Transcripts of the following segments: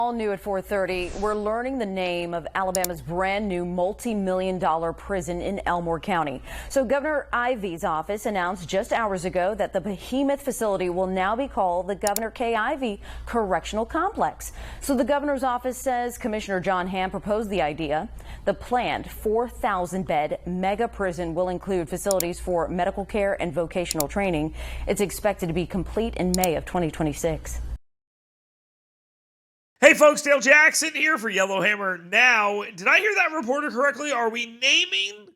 All new at 4:30, we're learning the name of Alabama's brand new multi-million-dollar prison in Elmore County. So Governor Ivey's office announced just hours ago that the behemoth facility will now be called the Governor Kay Ivey Correctional Complex. So the governor's office says Commissioner John Hamm proposed the idea. The planned 4,000-bed mega prison will include facilities for medical care and vocational training. It's expected to be complete in May of 2026. Hey folks, Dale Jackson here for Yellowhammer Now. Did I hear that reporter correctly? Are we naming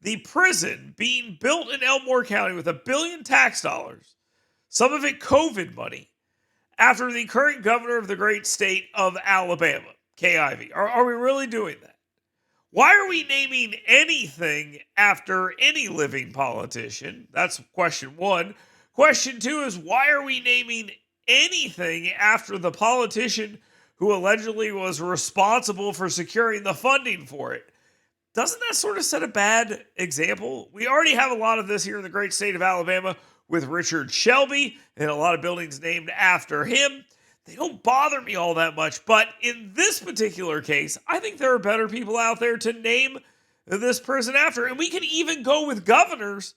the prison being built in Elmore County with $1 billion tax dollars, some of it COVID money, after the current governor of the great state of Alabama, Kay Ivey? Are we really doing that? Why are we naming anything after any living politician? That's question one. Question two is, why are we naming anything after the politician who allegedly was responsible for securing the funding for it? Doesn't that sort of set a bad example? We already have a lot of this here in the great state of Alabama with Richard Shelby and a lot of buildings named after him. They don't bother me all that much, but in this particular case, I think there are better people out there to name this prison after. And we can even go with governors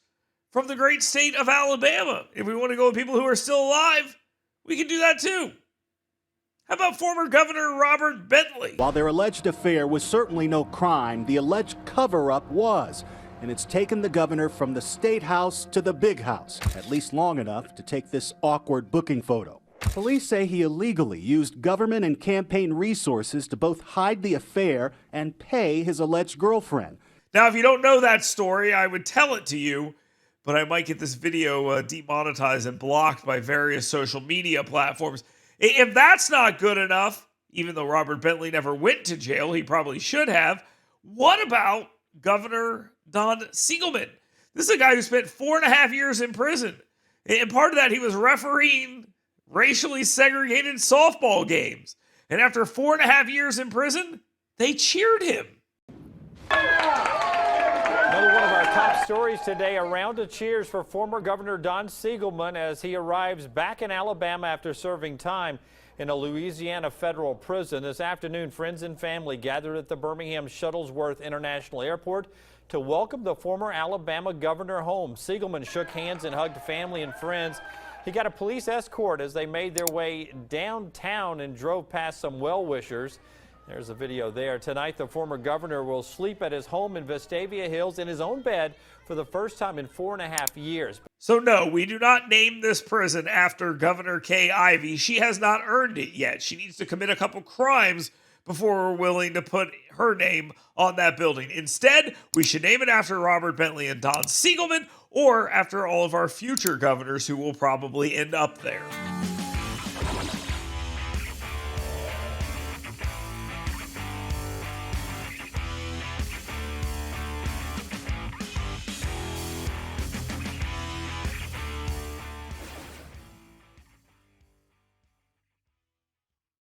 from the great state of Alabama. If we want to go with people who are still alive, we can do that too. How about former Governor Robert Bentley? While their alleged affair was certainly no crime, the alleged cover-up was. And it's taken the governor from the State House to the Big House, at least long enough to take this awkward booking photo. Police say he illegally used government and campaign resources to both hide the affair and pay his alleged girlfriend. Now, if you don't know that story, I would tell it to you, but I might get this video demonetized and blocked by various social media platforms. If that's not good enough, even though Robert Bentley never went to jail, he probably should have, what about Governor Don Siegelman? This is a guy who spent 4.5 years in prison. And part of that, he was refereeing racially segregated softball games. And after 4.5 years in prison, they cheered him. Another one of our top stories today, a round of cheers for former Governor Don Siegelman as he arrives back in Alabama after serving time in a Louisiana federal prison. This afternoon, friends and family gathered at the Birmingham Shuttlesworth International Airport to welcome the former Alabama governor home. Siegelman shook hands and hugged family and friends. He got a police escort as they made their way downtown and drove past some well-wishers. There's a video there. Tonight, the former governor will sleep at his home in Vestavia Hills in his own bed for the first time in 4.5 years. So no, we do not name this prison after Governor Kay Ivey. She has not earned it yet. She needs to commit a couple crimes before we're willing to put her name on that building. Instead, we should name it after Robert Bentley and Don Siegelman, or after all of our future governors who will probably end up there.